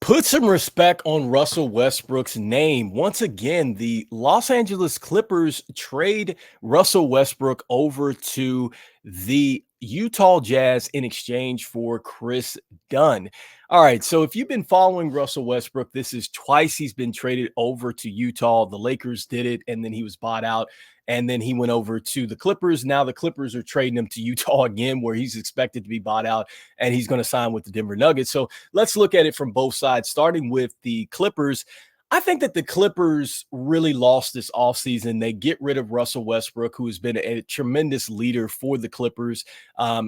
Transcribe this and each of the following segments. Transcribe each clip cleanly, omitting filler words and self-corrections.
Put some respect on Russell Westbrook's name. Once again, the Los Angeles Clippers trade Russell Westbrook over to the Utah Jazz in exchange for Chris Dunn. All right, so if you've been following Russell Westbrook, this is twice he's been traded over to Utah. The Lakers did it, and then he was bought out, and then he went over to the Clippers. Now the Clippers are trading him to Utah again, where he's expected to be bought out, and he's going to sign with the Denver Nuggets. So let's look at it from both sides, starting with the Clippers. I think that the Clippers really lost this offseason. They get rid of Russell Westbrook, who has been a tremendous leader for the Clippers.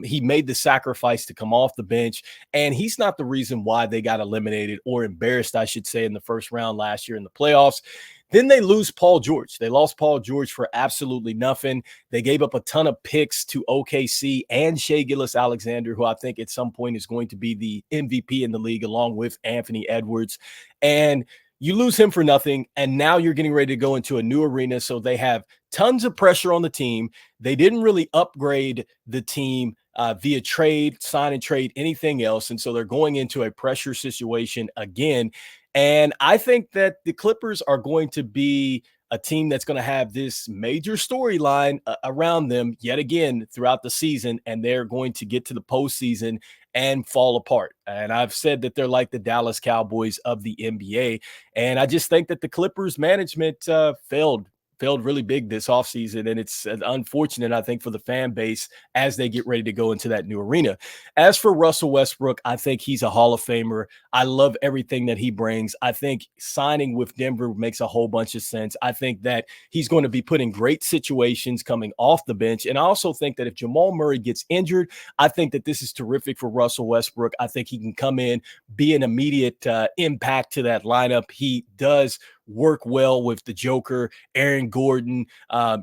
He made the sacrifice to come off the bench, and he's not the reason why they got eliminated or embarrassed, I should say, in the first round last year in the playoffs. Then they lose Paul George. They lost Paul George for absolutely nothing. They gave up a ton of picks to OKC and Shai Gilgeous-Alexander, who I think at some point is going to be the MVP in the league, along with Anthony Edwards. And you lose him for nothing, and now you're getting ready to go into a new arena, so they have tons of pressure on the team. They didn't really upgrade the team via trade, sign and trade, anything else, and so they're going into a pressure situation again. And I think that the Clippers are going to be a team that's going to have this major storyline around them yet again throughout the season, and they're going to get to the postseason and fall apart. And I've said that they're like the Dallas Cowboys of the NBA. And I just think that the Clippers management failed really big this offseason. And it's unfortunate, I think, for the fan base as they get ready to go into that new arena. As for Russell Westbrook, I think he's a Hall of Famer. I love everything that he brings. I think signing with Denver makes a whole bunch of sense. I think that he's going to be put in great situations coming off the bench. And I also think that if Jamal Murray gets injured, I think that this is terrific for Russell Westbrook. I think he can come in, be an immediate impact to that lineup. He does work well with the Joker, Aaron Gordon.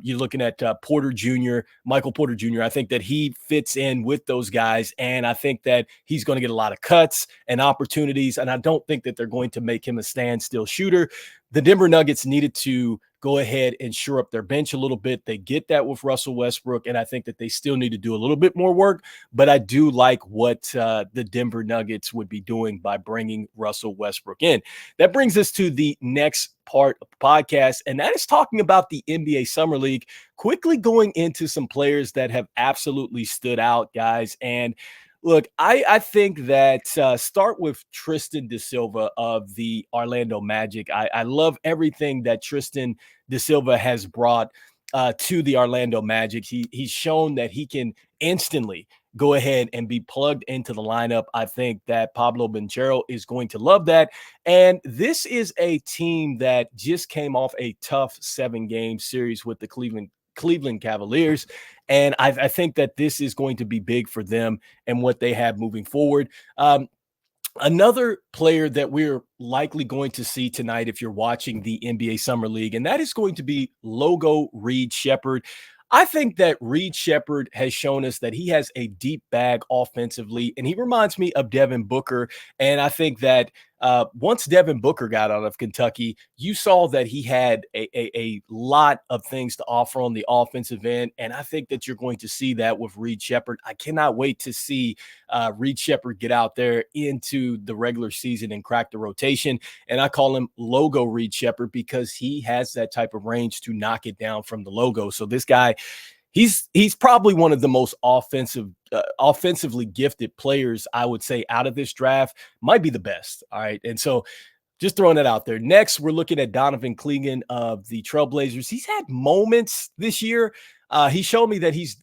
You're looking at Porter Jr., Michael Porter Jr. I think that he fits in with those guys, and I think that he's going to get a lot of cuts and opportunities, and I don't think that they're going to make him a standstill shooter. The Denver Nuggets needed to go ahead and shore up their bench a little bit. They get that with Russell Westbrook, and I think that they still need to do a little bit more work, but I do like what the Denver Nuggets would be doing by bringing Russell Westbrook in. That brings us to the next part of the podcast, and that is talking about the NBA Summer League, quickly going into some players that have absolutely stood out, guys. And look, I think that start with Tristan da Silva of the Orlando Magic. I love everything that Tristan da Silva has brought to the Orlando Magic. He's shown that he can instantly go ahead and be plugged into the lineup. I think that Pablo Banchero is going to love that. And this is a team that just came off a tough 7-game series with the Cleveland Cavaliers. And I think that this is going to be big for them and what they have moving forward. Another player that we're likely going to see tonight, if you're watching the NBA Summer League, and that is going to be Logo Reed Shepherd. I think that Reed Shepherd has shown us that he has a deep bag offensively, and he reminds me of Devin Booker. And I think that once Devin Booker got out of Kentucky, you saw that he had a lot of things to offer on the offensive end, and I think that you're going to see that with Reed Shepherd. I cannot wait to see Reed Shepherd get out there into the regular season and crack the rotation, and I call him Logo Reed Shepherd because he has that type of range to knock it down from the logo. So this guy, he's probably one of the most offensively gifted players, I would say, out of this draft. Might be the best. All right. And so just throwing that out there. Next, we're looking at Donovan Clegan of the Trailblazers. He's had moments this year. He showed me that he's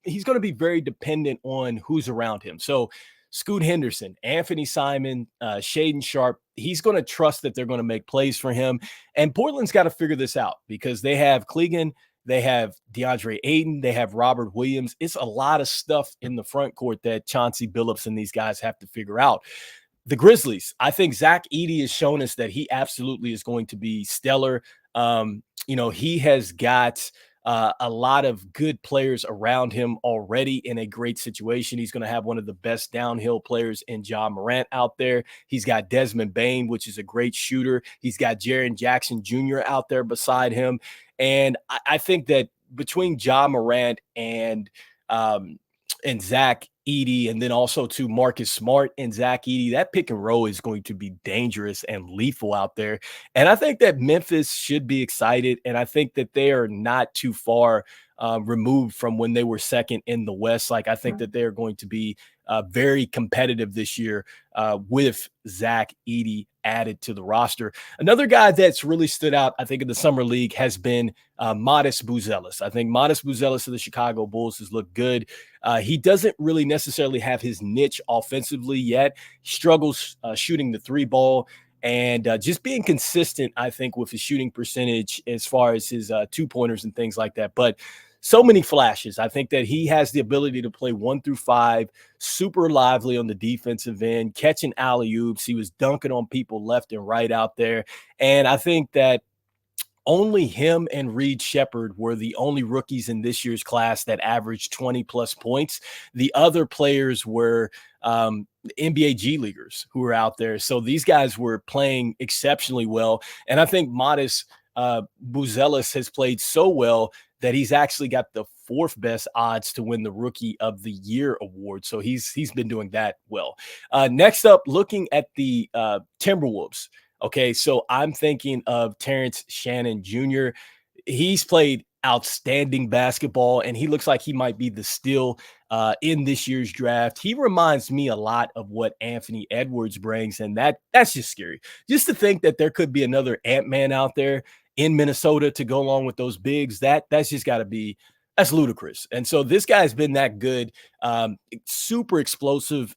going to be very dependent on who's around him. So Scoot Henderson, Anthony Simon, Shaedon Sharpe, he's going to trust that they're going to make plays for him. And Portland's got to figure this out because they have Clegan, they have DeAndre Ayton, they have Robert Williams. It's a lot of stuff in the front court that Chauncey Billups and these guys have to figure out. The Grizzlies, I think Zach Edey has shown us that he absolutely is going to be stellar. He has got a lot of good players around him already in a great situation. He's going to have one of the best downhill players in Ja Morant out there. He's got Desmond Bane, which is a great shooter. He's got Jaren Jackson Jr. out there beside him. And I think that between Ja Morant and Zach Edey, and then also to Marcus Smart and Zach Edey. That pick and roll is going to be dangerous and lethal out there. And I think that Memphis should be excited. And I think that they are not too far removed from when they were second in the West. Like, I think that they're going to be very competitive this year with Zach Edey added to the roster. Another guy that's really stood out, I think, in the summer league has been Modest Buzelis. I think Modest Buzelis of the Chicago Bulls has looked good. He doesn't really necessarily have his niche offensively yet. He struggles shooting the three ball and just being consistent, I think, with his shooting percentage as far as his two-pointers and things like that. But so many flashes. I think that he has the ability to play 1 through 5, super lively on the defensive end, catching alley-oops. He was dunking on people left and right out there. And I think that only him and Reed Shepherd were the only rookies in this year's class that averaged 20 plus points. The other players were NBA G leaguers who were out there. So these guys were playing exceptionally well. And I think Modest Buzelis has played so well that he's actually got the 4th best odds to win the Rookie of the Year award. So he's been doing that well. Next up, looking at the Timberwolves. Okay, so I'm thinking of Terrence Shannon Jr. He's played outstanding basketball, and he looks like he might be the steal in this year's draft. He reminds me a lot of what Anthony Edwards brings, and that's just scary. Just to think that there could be another Ant-Man out there in Minnesota to go along with those bigs, that's just got to be – that's ludicrous. And so this guy's been that good, super explosive,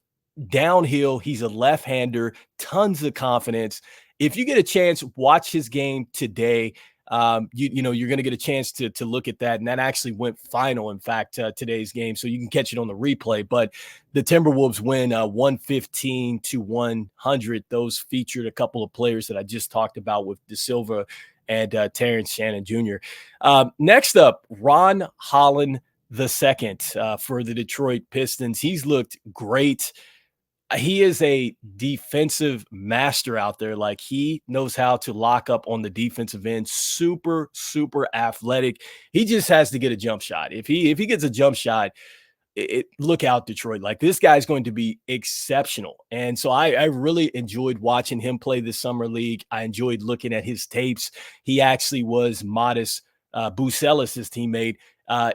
downhill. He's a left-hander, tons of confidence. If you get a chance, watch his game today. You're going to get a chance to look at that. And that actually went final, in fact, today's game. So you can catch it on the replay. But the Timberwolves win 115-100. Those featured a couple of players that I just talked about with De Silva and Terrence Shannon Jr. Next up, Ron Holland II for the Detroit Pistons. He's looked great. He is a defensive master out there. Like, he knows how to lock up on the defensive end. Super, super athletic. He just has to get a jump shot. If he gets a jump shot, look out, Detroit. Like, this guy's going to be exceptional. And so I really enjoyed watching him play this summer league. I enjoyed looking at his tapes. He actually was Modest Buzelis' teammate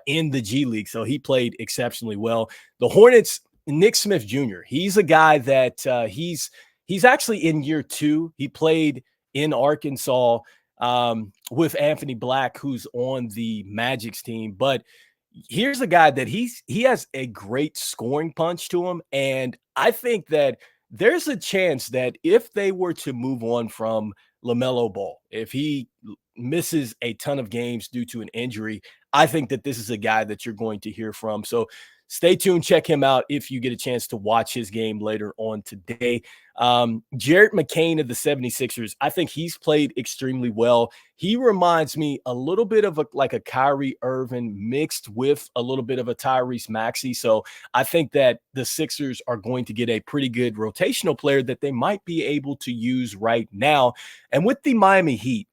in the G League. So he played exceptionally well. The Hornets, Nick Smith Jr., he's a guy that he's actually in year 2. He played in Arkansas with Anthony Black, who's on the Magic's team. But here's a guy that he has a great scoring punch to him. And I think that there's a chance that if they were to move on from LaMelo Ball, if he misses a ton of games due to an injury, I think that this is a guy that you're going to hear from. So stay tuned. Check him out if you get a chance to watch his game later on today. Jarrett McCain of the 76ers, I think he's played extremely well. He reminds me a little bit of like a Kyrie Irving mixed with a little bit of a Tyrese Maxey. So I think that the Sixers are going to get a pretty good rotational player that they might be able to use right now. And with the Miami Heat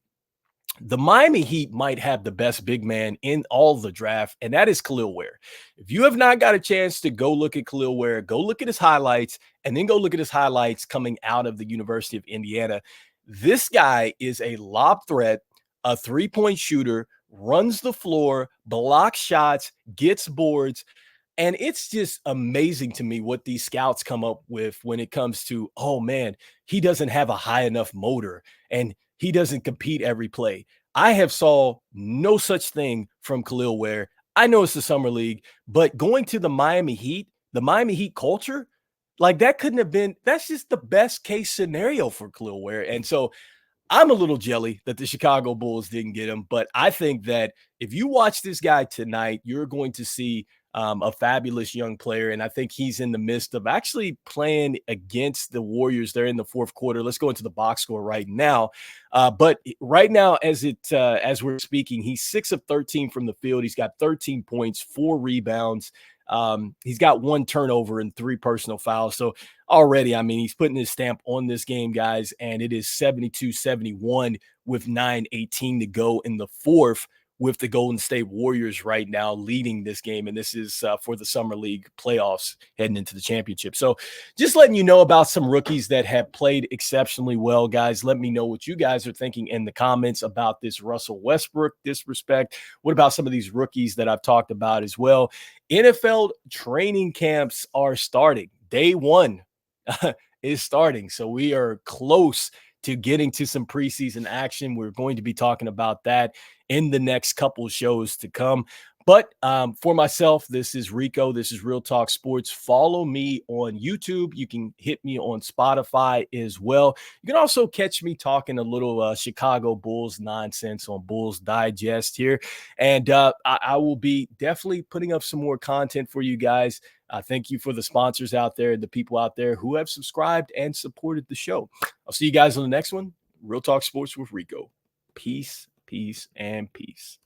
might have the best big man in all the draft, and that is Khalil Ware. If you have not got a chance to go look at Khalil Ware, go look at his highlights, and then go look at his highlights coming out of the University of Indiana. This guy is a lob threat, a three-point shooter, runs the floor, blocks shots, gets boards. And it's just amazing to me what these scouts come up with when it comes to, oh man, he doesn't have a high enough motor and he doesn't compete every play. I have saw no such thing from Khalil Ware. I know it's the summer league, but going to the Miami Heat culture, like that couldn't have been, that's just the best case scenario for Khalil Ware. And so I'm a little jelly that the Chicago Bulls didn't get him, but I think that if you watch this guy tonight, you're going to see a fabulous young player. And I think he's in the midst of actually playing against the Warriors. They're in the fourth quarter. Let's go into the box score right now. But right now, as we're speaking, he's 6 of 13 from the field. He's got 13 points, 4 rebounds. He's got 1 turnover and 3 personal fouls. So already, I mean, he's putting his stamp on this game, guys, and it is 72-71 with 9:18 to go in the fourth. with the Golden State Warriors right now leading this game. And this is for the Summer League playoffs heading into the championship. So just letting you know about some rookies that have played exceptionally well, guys. Let me know what you guys are thinking in the comments about this Russell Westbrook disrespect. What about some of these rookies that I've talked about as well? NFL training camps are starting. Day one is starting. So we are close to getting to some preseason action. We're going to be talking about that in the next couple shows to come. But for myself, this is Rico. This is Real Talk Sports. Follow me on YouTube. You can hit me on Spotify as well. You can also catch me talking a little Chicago Bulls nonsense on Bulls Digest here. And I will be definitely putting up some more content for you guys. Thank you for the sponsors out there, the people out there who have subscribed and supported the show. I'll see you guys on the next one. Real Talk Sports with Rico. Peace, peace, and peace.